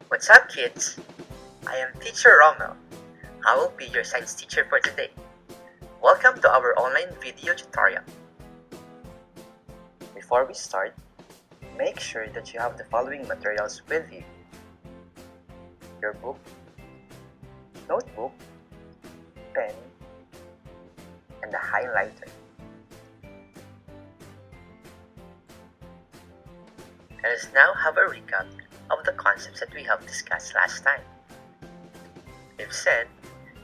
What's up, kids? I am Teacher Rommel. I will be your science teacher for today. Welcome to our online video tutorial. Before we start, make sure that you have the following materials with you: your book, notebook, pen, and a highlighter. Let's now have a recap of the concepts that we have discussed last time. We've said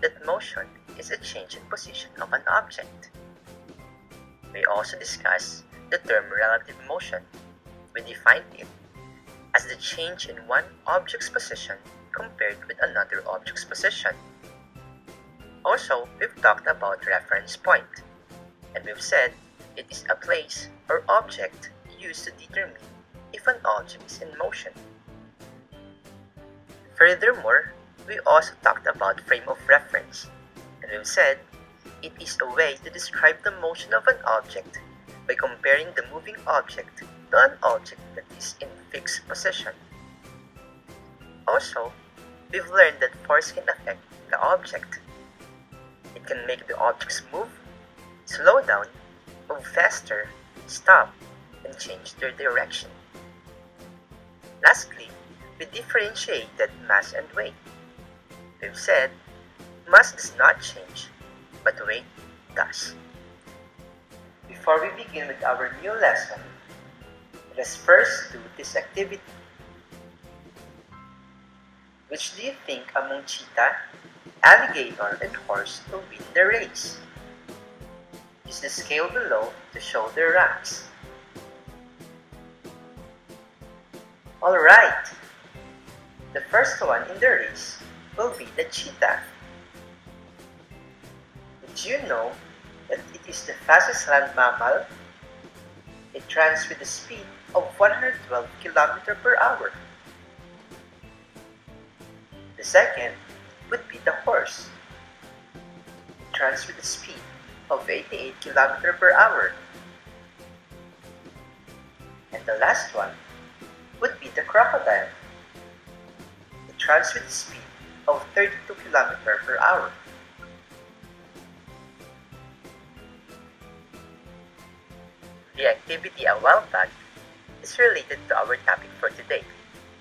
that motion is a change in position of an object. We also discussed the term relative motion. We defined it as the change in one object's position compared with another object's position. Also, we've talked about reference point, and we've said it is a place or object used to determine if an object is in motion. Furthermore, we also talked about frame of reference, and we've said it is a way to describe the motion of an object by comparing the moving object to an object that is in fixed position. Also, we've learned that force can affect the object. It can make the objects move, slow down, move faster, stop, and change their direction. Lastly, we differentiated mass and weight. We've said mass does not change, but weight does. Before we begin with our new lesson, let's first do this activity. Which do you think among cheetah, alligator, and horse will win the race? Use the scale below to show their ranks. Alright, the first one in the race will be the cheetah. Did you know that it is the fastest land mammal? It runs with a speed of 112 km per hour. The second would be the horse. It runs with a speed of 88 km per hour. And the last one would be the crocodile. It runs with a speed of 32 km per hour. The activity a while back is related to our topic for today,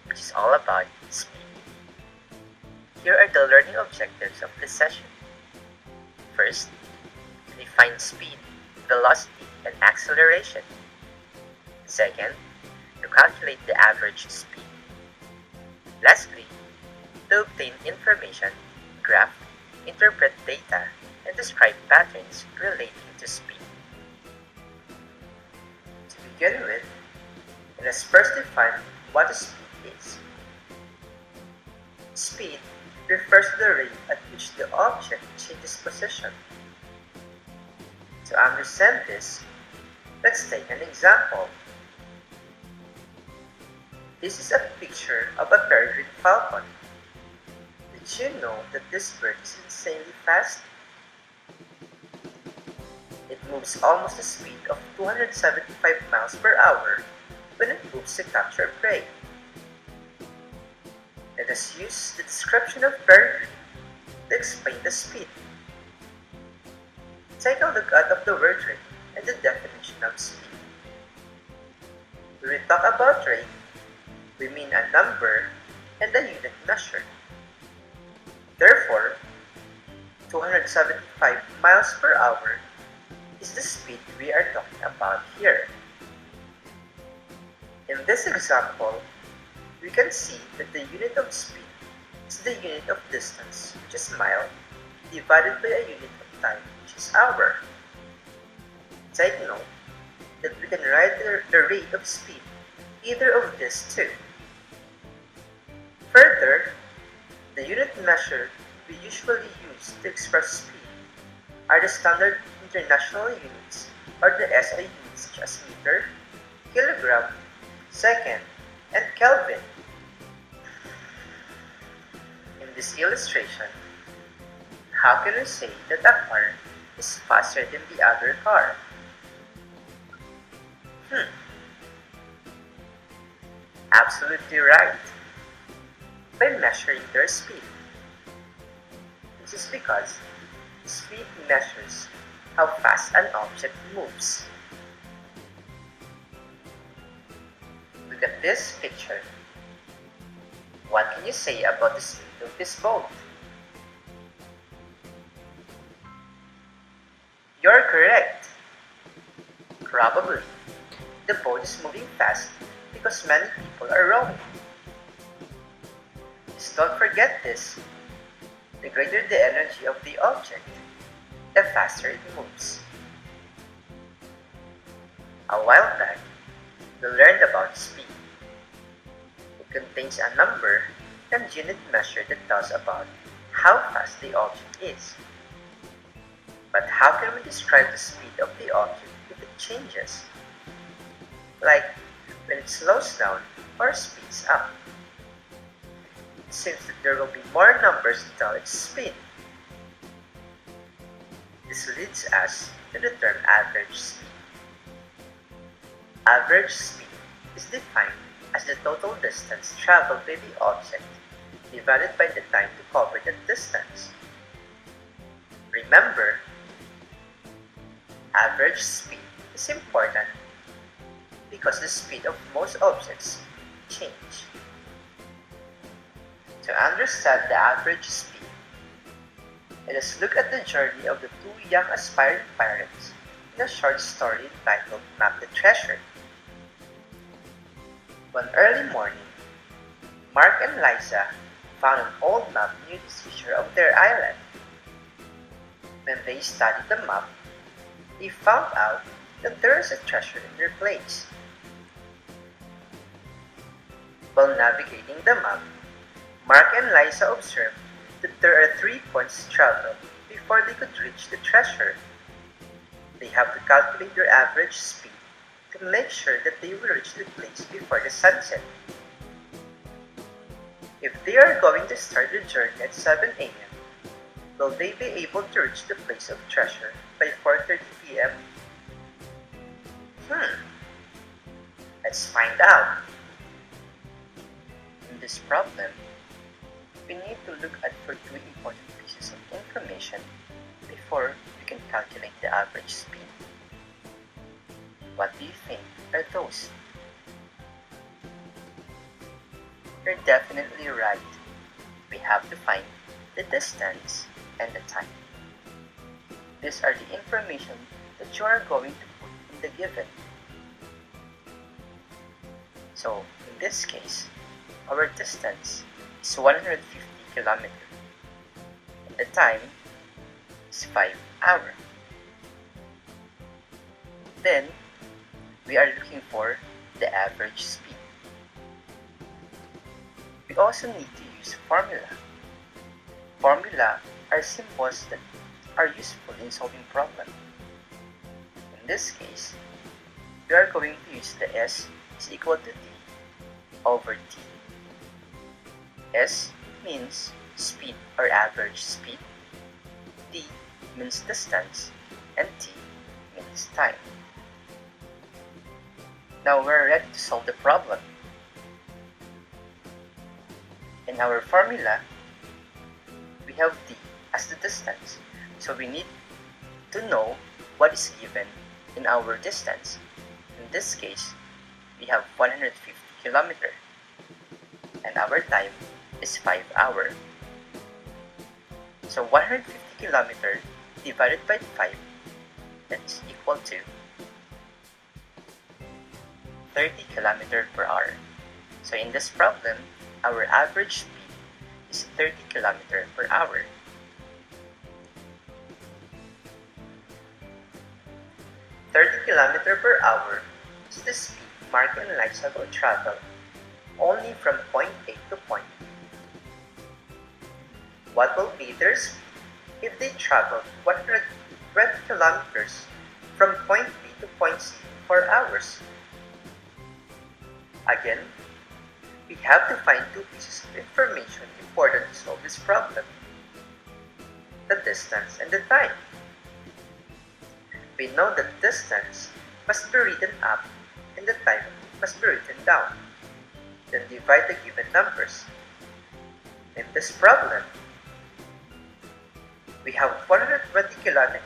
which is all about speed. Here are the learning objectives of this session. First, to define speed, velocity, and acceleration. Second, to calculate the average speed. Lastly, to obtain information, graph, interpret data, and describe patterns relating to speed. To begin with, let's first define what a speed is. Speed refers to the rate at which the object changes position. To understand this, let's take an example. This is a picture of a peregrine falcon. Did you know that this bird is insanely fast? It moves almost the speed of 275 miles per hour when it moves to capture prey. Let us use the description of peregrine to explain the speed. Take a look at the word rate and the definition of speed. When we talk about rate, we mean a number and a unit measure. Therefore, 275 miles per hour is the speed we are talking about here. In this example, we can see that the unit of speed is the unit of distance, which is mile, divided by a unit of time, which is hour. Take note that we can write the rate of speed either of these two. Further, the unit measure we usually use to express speed are the standard international units or the SI units such as meter, kilogram, second, and Kelvin. In this illustration, how can we say that a car is faster than the other car? Absolutely right. by measuring their speed. This is because speed measures how fast an object moves. Look at this picture. What can you say about the speed of this boat? You're correct. Probably, the boat is moving fast because many people are rowing. Just don't forget this. The greater the energy of the object, the faster it moves. A while back, we learned about speed. It contains a number and unit measure that tells about how fast the object is. But how can we describe the speed of the object if it changes? Like when it slows down or speeds up. It seems that there will be more numbers to tell its speed. This leads us to the term average speed. Average speed is defined as the total distance traveled by the object divided by the time to cover that distance. Remember, average speed is important because the speed of most objects change. To understand the average speed, let us look at the journey of the two young aspiring pirates in a short story entitled Map the Treasure. One early morning, Mark and Liza found an old map near the seashore of their island. When they studied the map, they found out that there is a treasure in their place. While navigating the map, Mark and Liza observed that there are 3 points to travel before they could reach the treasure. They have to calculate their average speed to make sure that they will reach the place before the sunset. If they are going to start the journey at 7 a.m., will they be able to reach the place of treasure by 4:30 p.m.? Let's find out. In this problem, we need to look at for two important pieces of information before we can calculate the average speed. What do you think are those? You're definitely right. We have to find the distance and the time. These are the information that you are going to put in the given. So, in this case, our distance is 150 kilometers and the time is 5 hours. Then, we are looking for the average speed. We also need to use formula. Formula are symbols that are useful in solving problems. In this case, we are going to use the S is equal to D over T. S means speed or average speed, D means distance, and T means time. Now we're ready to solve the problem. In our formula, we have D as the distance, so we need to know what is given in our distance. In this case, we have 150 kilometers, and our time is 5 hours. So 150 kilometers divided by 5, that's equal to 30 kilometers per hour. So in this problem, our average speed is 30 kilometers per hour. Kilometers per hour is the speed Mark and Liza will travel only from point A to point B. What will be their speed if they travel 120 kilometers from point B to point C in 4 hours? Again, we have to find two pieces of information important to solve this problem: the distance and the time. We know that distance must be written up and the time must be written down. Then divide the given numbers. In this problem, we have 120 km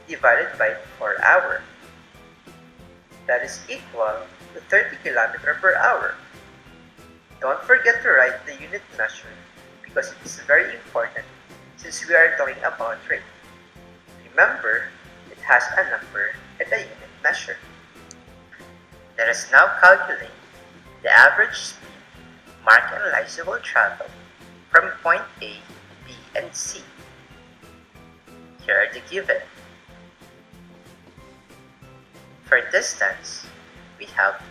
divided by 4 hours. That is equal to 30 km per hour. Don't forget to write the unit measure because it is very important since we are talking about rate. Remember, it has a number and a unit measure. Let us now calculate the average speed Mark and Liza will travel from point A, B, and C. Here are the given. For distance, we have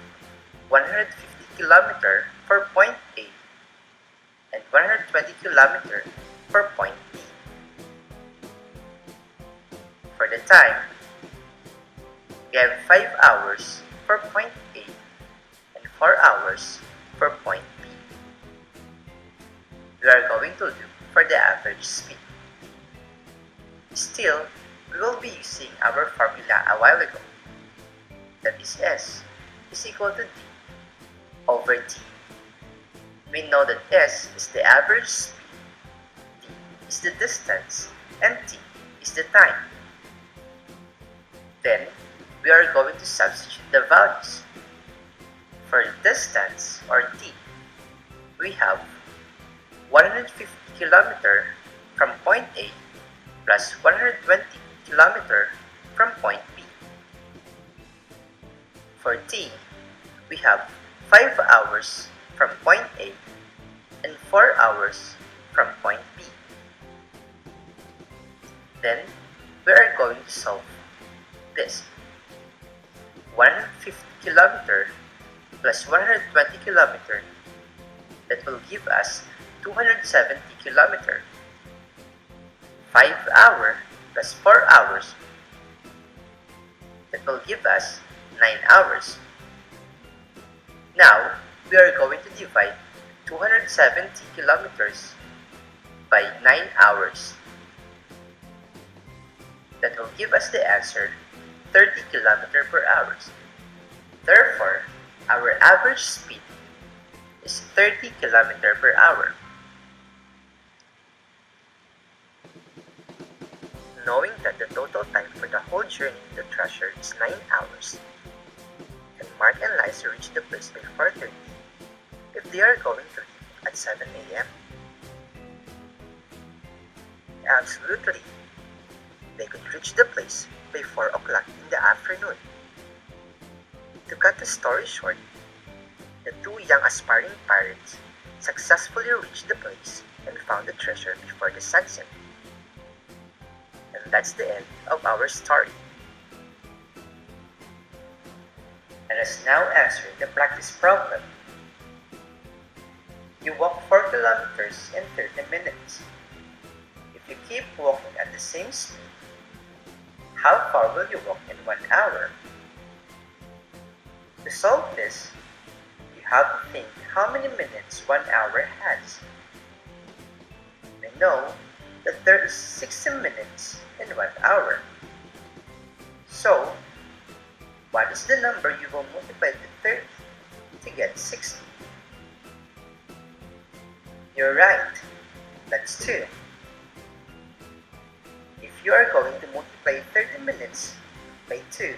150 km for point A and 120 km for point B. For the time, we have 5 hours for point A and 4 hours for point B. We are going to look for the average speed. Still, we will be using our formula a while ago. That is S is equal to D over T. We know that S is the average speed, D is the distance, and T is the time. Then, we are going to substitute the values. For distance, or T, we have 150 km from point A plus 120 km from point B. For T, we have 5 hours from point A and 4 hours from point B. Then, we are going to solve this. 150 km plus 120 km, that will give us 270 km. 5 hours plus 4 hours, that will give us 9 hours. Now, we are going to divide 270 kilometers by 9 hours. That will give us the answer 30 km per hour. Therefore, our average speed is 30 km per hour. Knowing that the total time for the whole journey to the treasure is 9 hours, and Mark and Liza reach the place by 4:30 if they are going to leave at 7 a.m.? Absolutely. They could reach the place by 4 o'clock in the afternoon. To cut the story short, the two young aspiring pirates successfully reached the place and found the treasure before the sunset. And that's the end of our story. Let us now answer the practice problem. You walk 4 kilometers in 30 minutes. If you keep walking at the same speed, how far will you walk in 1 hour? To solve this, you have to think how many minutes 1 hour has. We know that there is 60 minutes in 1 hour. So, what is the number you will multiply with 30 to get 60? You're right, that's 2. If you are going to multiply 30 minutes by 2,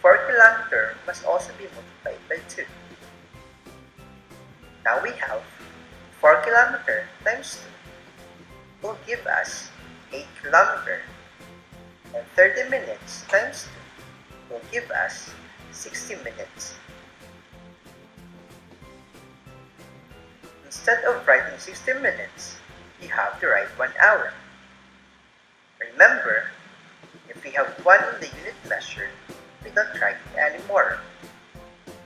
4 kilometers must also be multiplied by 2. Now we have 4 kilometers times 2 will give us 8 kilometers, and 30 minutes times 2 will give us 60 minutes. Instead of writing 60 minutes, you have to write 1 hour. Remember, if we have 1 in the unit measure, we don't write it anymore.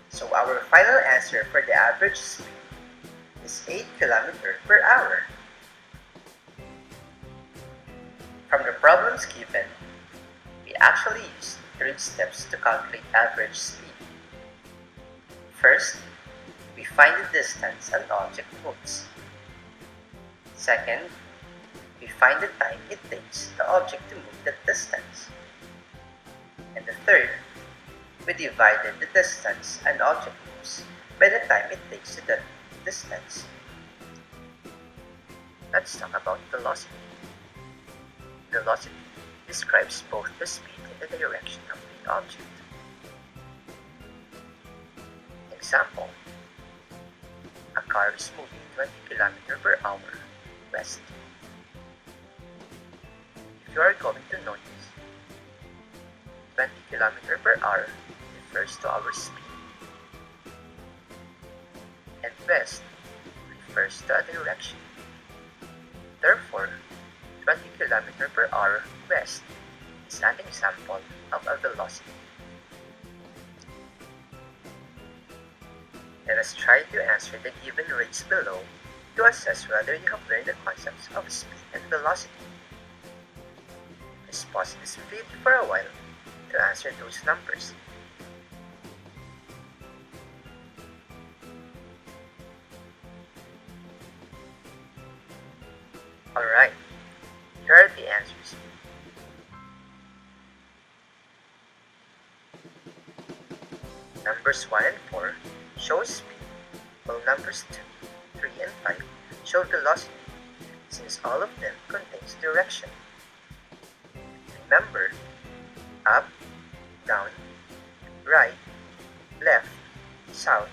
So our final answer for the average speed is 8 km per hour. From the problems given, we actually used 3 steps to calculate average speed. First, we find the distance an object moves. Second, we find the time it takes the object to move that distance. And the third, we divided the distance an object moves by the time it takes to that distance. let's talk about velocity. Velocity describes both the speed and the direction of the object. Example: a car is moving 20 km per hour west. If you are going to notice, 20 km per hour refers to our speed, and west refers to a direction. Therefore, 20 km per hour west is an example of a velocity. Let us try to answer the given rates below to assess whether you have learned the concepts of speed and velocity. Let's pause this video for a while to answer those numbers. Alright, here are the answers. Numbers 1 and 4 show speed, while numbers 2, 3, and 5 show velocity, since all of them contains direction. Remember, up, down, right, left, south,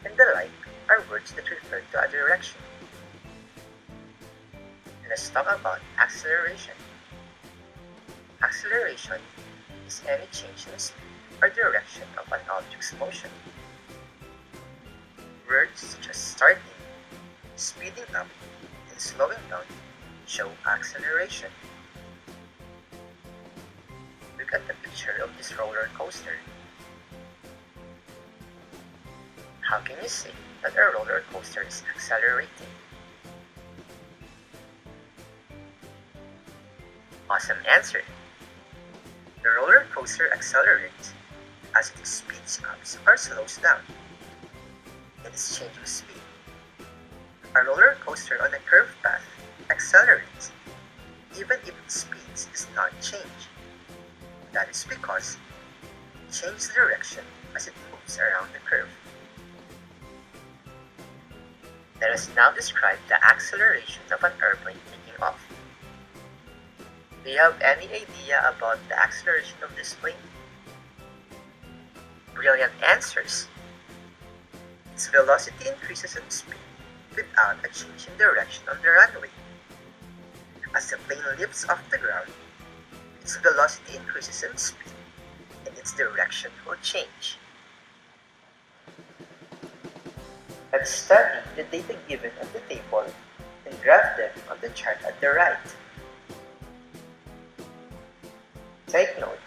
and the like are words that refer to a direction. Let's talk about acceleration. Acceleration is any change in speed or direction of an object's motion. Words such as starting, speeding up, and slowing down show acceleration. Look at the picture of this roller coaster. How can you say that a roller coaster is accelerating? Awesome answer! The roller coaster accelerates as it speeds up or slows down. It is changing speed. A roller coaster on a curved path accelerates even if its speed does not change. That is because it changes direction as it moves around the curve. Let us now describe the acceleration of an airplane taking off. Do you have any idea about the acceleration of this plane? Brilliant answers! Its velocity increases in speed without a change in direction on the runway. As the plane lifts off the ground, its velocity increases in speed and its direction will change. Let's study the data given on the table and graph them on the chart at the right. Take note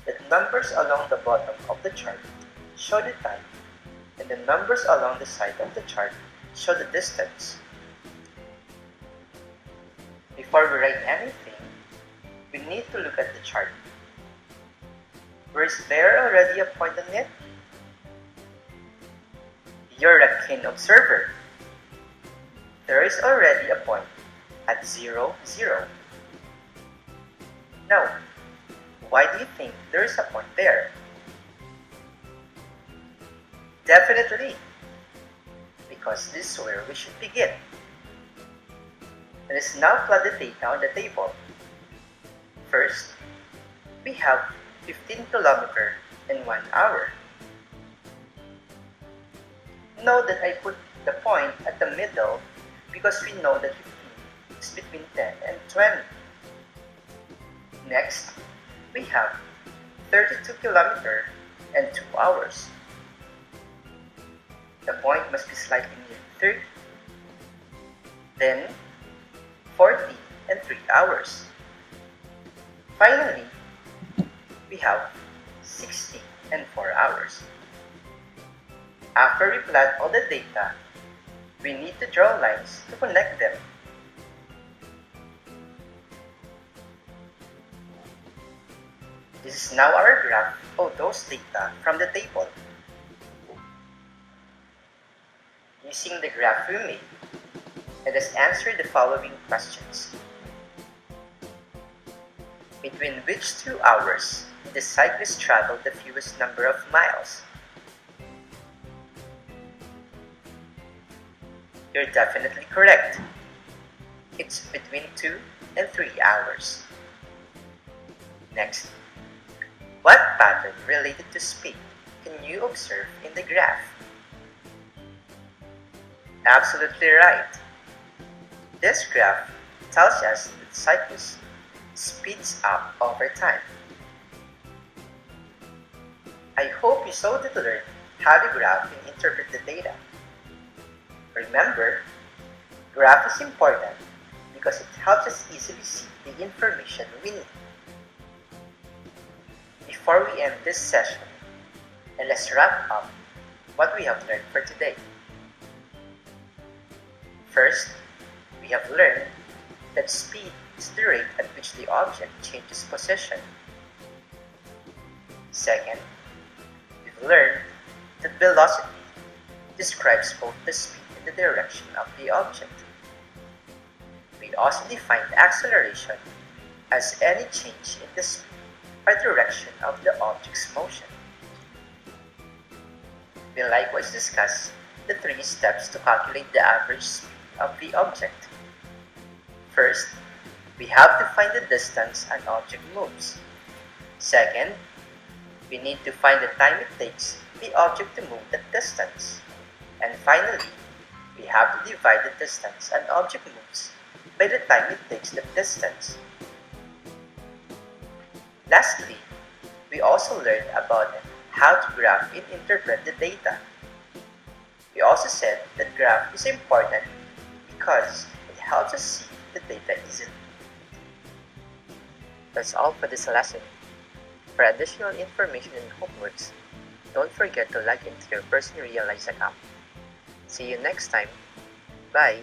that numbers along the bottom of the chart show the time, and the numbers along the side of the chart show the distance. Before we write anything, we need to look at the chart. Was there already a point on it? You're a keen observer. There is already a point at 0, 0. Now, why do you think there is a point there? Definitely, because this is where we should begin. Let us now plot the data on the table. First, we have 15 km in 1 hour. Note that I put the point at the middle because we know that 15 is between 10 and 20. Next, we have 32 km and 2 hours. The point must be slightly near 30. Then, 40 and 3 hours. Finally, we have 60 and 4 hours. After we plot all the data, we need to draw lines to connect them. This is now our graph of those data from the table. Using the graph we made, let us answer the following questions. Between which 2 hours did the cyclist travel the fewest number of miles? You're definitely correct. It's between 2 and 3 hours. Next, what pattern related to speed can you observe in the graph? Absolutely right. This graph tells us that cyclist speeds up over time. I hope you slowly learned how to graph and interpret the data. Remember, graph is important because it helps us easily see the information we need. Before we end this session, and let's wrap up what we have learned for today. First, we have learned that speed is the rate at which the object changes position. Second, we've learned that velocity describes both the speed and the direction of the object. We also defined acceleration as any change in the speed or direction of the object's motion. We likewise discussed the 3 steps to calculate the average speed of the object. First, we have to find the distance an object moves. Second, we need to find the time it takes the object to move that distance. And finally, we have to divide the distance an object moves by the time it takes that distance. Lastly, we also learned about how to graph and interpret the data. We also said that graph is important because it helps us see the data easily. That's all for this lesson. For additional information and homeworks, don't forget to log into your Person Realize account. See you next time. Bye!